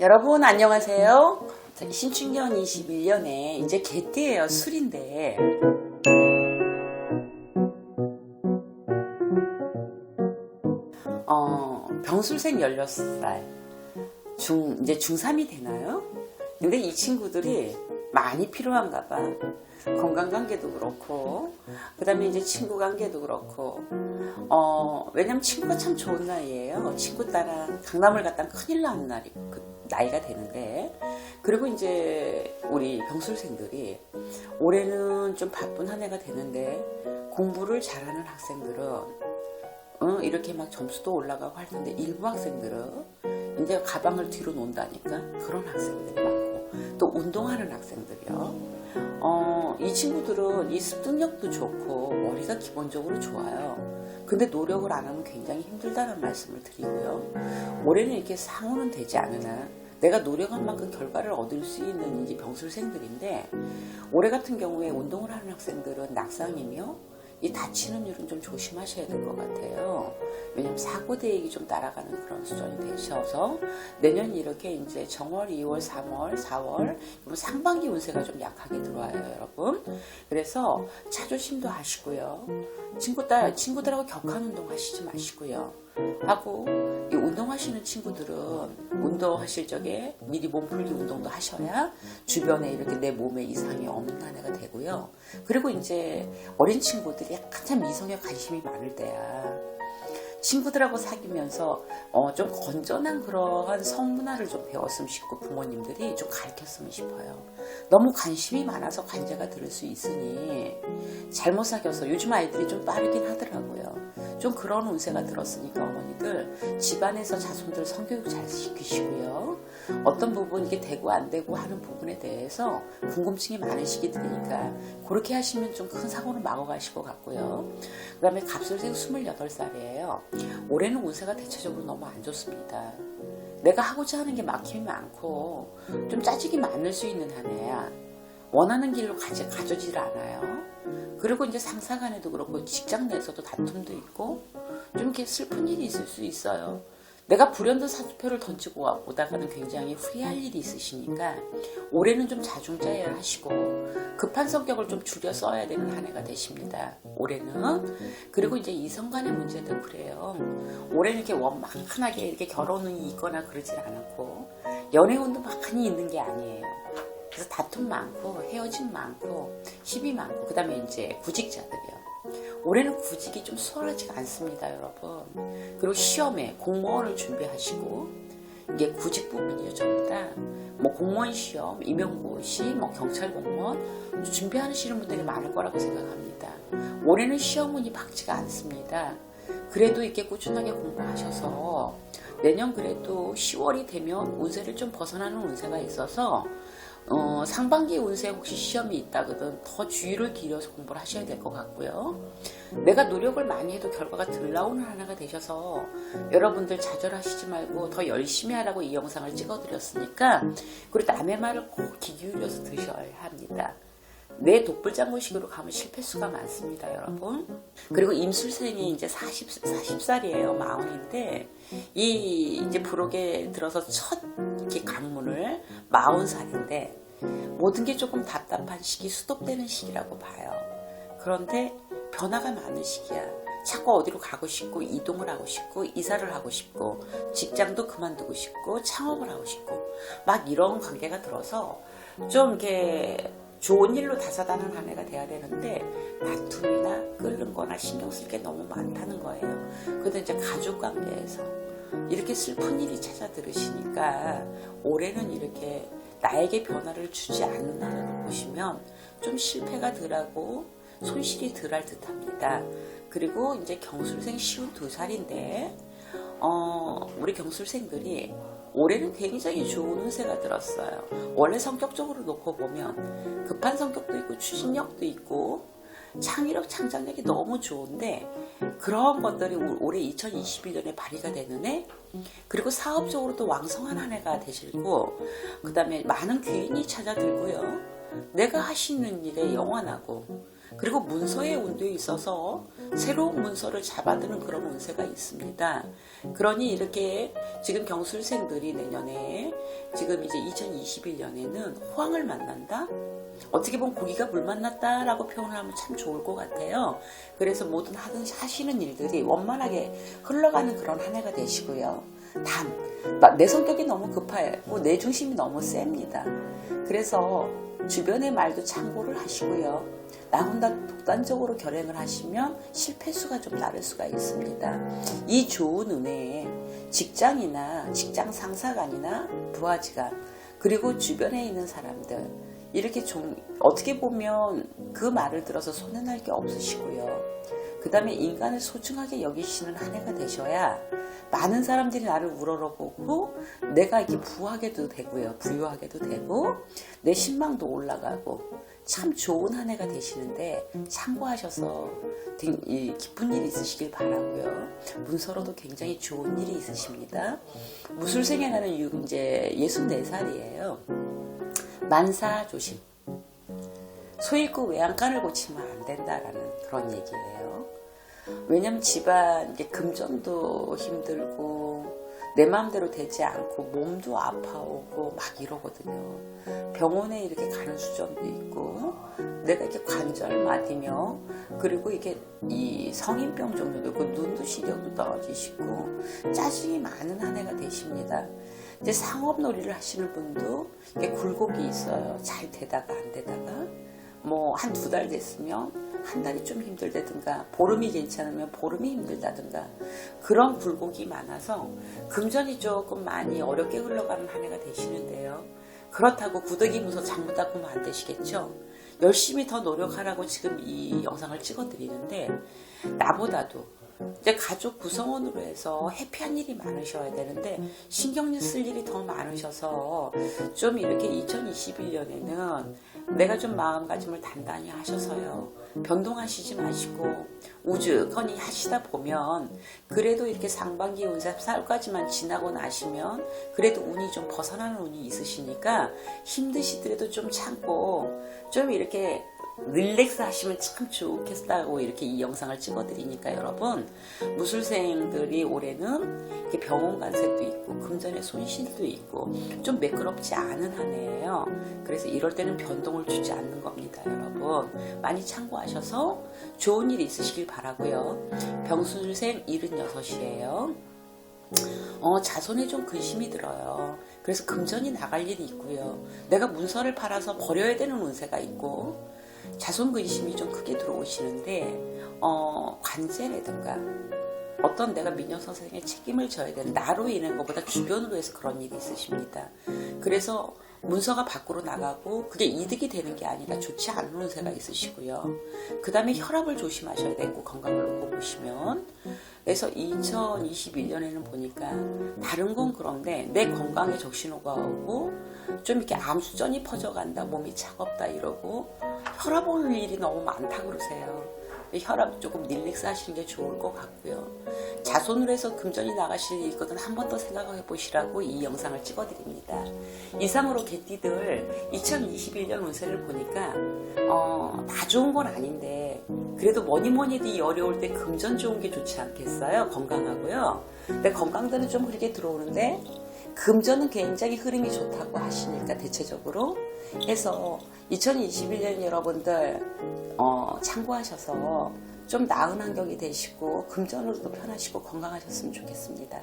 여러분 안녕하세요. 신축년 21년에 이제 개띠예요. 술인데 병술생 16살 이제 중3이 되나요? 근데 이 친구들이 많이 필요한가 봐. 건강관계도 그렇고 그 다음에 이제 친구관계도 그렇고 왜냐면 친구가 참 좋은 나이에요. 친구 따라 강남을 갔다 큰일 나는 나이가 되는데, 그리고 이제 우리 병술생들이 올해는 좀 바쁜 한 해가 되는데 공부를 잘하는 학생들은 이렇게 막 점수도 올라가고 할 텐데, 일부 학생들은 이제 가방을 뒤로 놓는다니까 그런 학생들이 많고, 또 운동하는 학생들이요. 이 친구들은 이 습득력도 좋고 머리가 기본적으로 좋아요. 근데 노력을 안 하면 굉장히 힘들다는 말씀을 드리고요. 올해는 이렇게 상호는 되지 않으나 내가 노력한 만큼 결과를 얻을 수 있는 이제 병술생들인데, 올해 같은 경우에 운동을 하는 학생들은 낙상이며 이 다치는 일은 좀 조심하셔야 될 것 같아요. 왜냐면 사고대액이 좀 따라가는 그런 수준이 되셔서 내년 이렇게 이제 정월, 2월, 3월, 4월 상반기 운세가 좀 약하게 들어와요, 여러분. 그래서 자존심도 하시고요. 친구들하고 격한 운동 하시지 마시고요. 하고, 이 운동하시는 친구들은 운동하실 적에 미리 몸풀기 운동도 하셔야 주변에 이렇게 내 몸에 이상이 없는 한 해가 되고요. 그리고 이제 어린 친구들이 한참 이성에 관심이 많을 때야. 친구들하고 사귀면서 좀 건전한 그러한 성문화를 좀 배웠으면 싶고, 부모님들이 좀 가르쳤으면 싶어요. 너무 관심이 많아서 관제가 들을 수 있으니 잘못 사귀어서, 요즘 아이들이 좀 빠르긴 하더라고요. 좀 그런 운세가 들었으니까 어머니들 집안에서 자손들 성교육 잘 시키시고요. 어떤 부분 이게 되고 안 되고 하는 부분에 대해서 궁금증이 많으시게 되니까 그렇게 하시면 좀 큰 사고는 막아가실 것 같고요. 그 다음에 갑술생 28살이에요. 올해는 운세가 대체적으로 너무 안 좋습니다. 내가 하고자 하는 게 막힘이 많고 좀 짜증이 많을 수 있는 한 해야. 원하는 길로 가져질 않아요. 그리고 이제 상사 간에도 그렇고 직장 내에서도 다툼도 있고 좀 이렇게 슬픈 일이 있을 수 있어요. 내가 불현듯 사주표를 던지고 오다가는 굉장히 후회할 일이 있으시니까 올해는 좀 자중자애를 하시고 급한 성격을 좀 줄여 써야 되는 한 해가 되십니다. 올해는. 그리고 이제 이성 간의 문제도 그래요. 올해는 이렇게 원만하게 이렇게 결혼이 있거나 그러지 않았고 연애운도 많이 있는 게 아니에요. 그래서 다툼 많고 헤어짐 많고 시비 많고, 그 다음에 이제 구직자들이요. 올해는 구직이 좀 수월하지가 않습니다, 여러분. 그리고 시험에 공무원을 준비하시고, 이게 구직 부분이죠, 전부 다. 뭐 공무원 시험, 임용고시, 뭐 경찰 공무원 준비하시는 분들이 많을 거라고 생각합니다. 올해는 시험운이 밝지가 않습니다. 그래도 이렇게 꾸준하게 공부하셔서 내년 그래도 10월이 되면 운세를 좀 벗어나는 운세가 있어서 상반기 운세 혹시 시험이 있다거든 더 주의를 기울여서 공부를 하셔야 될 것 같고요. 내가 노력을 많이 해도 결과가 덜 나오는 하나가 되셔서 여러분들 좌절하시지 말고 더 열심히 하라고 이 영상을 찍어드렸으니까, 그리고 남의 말을 꼭 귀 기울여서 들으셔야 합니다. 내 독불장군식으로 가면 실패수가 많습니다, 여러분. 그리고 임술생이 이제 40살이에요. 마흔인데, 이제 부록에 들어서 첫 이렇게 강문을 40살인데, 모든 게 조금 답답한 시기, 수독되는 시기라고 봐요. 그런데 변화가 많은 시기야. 자꾸 어디로 가고 싶고, 이동을 하고 싶고, 이사를 하고 싶고, 직장도 그만두고 싶고, 창업을 하고 싶고, 막 이런 관계가 들어서 좀 이렇게 좋은 일로 다사다난 한 해가 돼야 되는데 다툼이나 끓는 거나 신경 쓸 게 너무 많다는 거예요. 그런데 이제 가족 관계에서 이렇게 슬픈 일이 찾아들으시니까 올해는 이렇게 나에게 변화를 주지 않는 하나를 보시면 좀 실패가 덜하고 손실이 덜할 듯합니다. 그리고 이제 경술생 52살인데 우리 경술생들이 올해는 굉장히 좋은 운세가 들었어요. 원래 성격적으로 놓고 보면 급한 성격도 있고 추진력도 있고 창의력, 창작력이 너무 좋은데, 그런 것들이 올해 2021년에 발휘가 되는 해, 그리고 사업적으로도 왕성한 한 해가 되시고, 그 다음에 많은 귀인이 찾아들고요. 내가 하시는 일에 영원하고, 그리고 문서의 운도에 있어서 새로운 문서를 잡아드는 그런 운세가 있습니다. 그러니 이렇게 지금 경술생들이 내년에 지금 이제 2021년에는 호황을 만난다? 어떻게 보면 고기가 물 만났다 라고 표현을 하면 참 좋을 것 같아요. 그래서 모든 하시는 일들이 원만하게 흘러가는 그런 한 해가 되시고요. 내 성격이 너무 급하고 내 중심이 너무 셉니다. 그래서 주변의 말도 참고를 하시고요. 나 혼자 독단적으로 결행을 하시면 실패수가 좀 나를 수가 있습니다. 이 좋은 은혜에 직장이나 직장 상사간이나 부하지간 그리고 주변에 있는 사람들 이렇게 좀 어떻게 보면 그 말을 들어서 손해날 게 없으시고요. 그 다음에 인간을 소중하게 여기시는 한 해가 되셔야 많은 사람들이 나를 우러러보고 내가 이렇게 부하게도 되고요. 부유하게도 되고 내 신망도 올라가고 참 좋은 한 해가 되시는데 참고하셔서 기쁜 일이 있으시길 바라고요. 문서로도 굉장히 좋은 일이 있으십니다. 무술생에 나는 이제 64살이에요. 만사 조심. 소 잃고 외양간을 고치면 안 된다라는 그런 얘기예요. 왜냐면 집안 금전도 힘들고 내 마음대로 되지 않고 몸도 아파오고 막 이러거든요. 병원에 이렇게 가는 수준도 있고 내가 이렇게 관절 마디며 그리고 이게 이 성인병 정도도 있고 눈도 시력도 떨어지시고 짜증이 많은 한 해가 되십니다. 이제 상업놀이를 하시는 분도 이게 굴곡이 있어요. 잘 되다가 안 되다가 뭐 한 2달 됐으면 한 달이 좀 힘들다든가 보름이 괜찮으면 보름이 힘들다든가 그런 굴곡이 많아서 금전이 조금 많이 어렵게 흘러가는 한 해가 되시는데요. 그렇다고 구더기 문서 잘못 닦으면 안 되시겠죠? 열심히 더 노력하라고 지금 이 영상을 찍어 드리는데 나보다도 이제 가족 구성원으로 해서 해피한 일이 많으셔야 되는데 신경 쓸 일이 더 많으셔서 좀 이렇게 2021년에는 내가 좀 마음가짐을 단단히 하셔서요. 변동하시지 마시고 우즈거니 하시다 보면 그래도 이렇게 상반기 운세 4월까지만 지나고 나시면 그래도 운이 좀 벗어나는 운이 있으시니까 힘드시더라도 좀 참고 좀 이렇게 릴렉스 하시면 참 좋겠다고 이렇게 이 영상을 찍어 드리니까 여러분 무술생들이 올해는 이렇게 병원 간색도 있고 금전의 손실도 있고 좀 매끄럽지 않은 한 해예요. 그래서 이럴 때는 변동을 주지 않는 겁니다. 여러분 많이 참고하셔서 좋은 일이 있으시길 바라고요. 병술생 76이에요. 자손에 좀 근심이 들어요. 그래서 금전이 나갈 일이 있고요. 내가 문서를 팔아서 버려야 되는 운세가 있고 자손 근심이 좀 크게 들어오시는데 관제라든가 어떤 내가 민영 선생의 책임을 져야 되는 나로 인한 것보다 주변으로 해서 그런 일이 있으십니다. 그래서 문서가 밖으로 나가고 그게 이득이 되는 게 아니라 좋지 않은 운세가 있으시고요. 그 다음에 혈압을 조심하셔야 되고 건강을 놓고 보시면 그래서 2021년에는 보니까 다른 건 그런데 내 건강에 적신호가 오고 좀 이렇게 암수전이 퍼져간다 몸이 차갑다 이러고 혈압 오를 일이 너무 많다 그러세요. 혈압 조금 릴렉스 하시는 게 좋을 것 같고요. 자손으로 해서 금전이 나가실 일이 있거든 한 번 더 생각해 보시라고 이 영상을 찍어 드립니다. 이상으로 개띠들 2021년 운세를 보니까 다 좋은 건 아닌데 그래도 뭐니 해도 이 어려울 때 금전 좋은 게 좋지 않겠어요? 건강하고요. 근데 건강들은 좀 흐르게 들어오는데 금전은 굉장히 흐름이 좋다고 하시니까 대체적으로 해서 2021년 여러분들 참고하셔서 좀 나은 환경이 되시고 금전으로도 편하시고 건강하셨으면 좋겠습니다.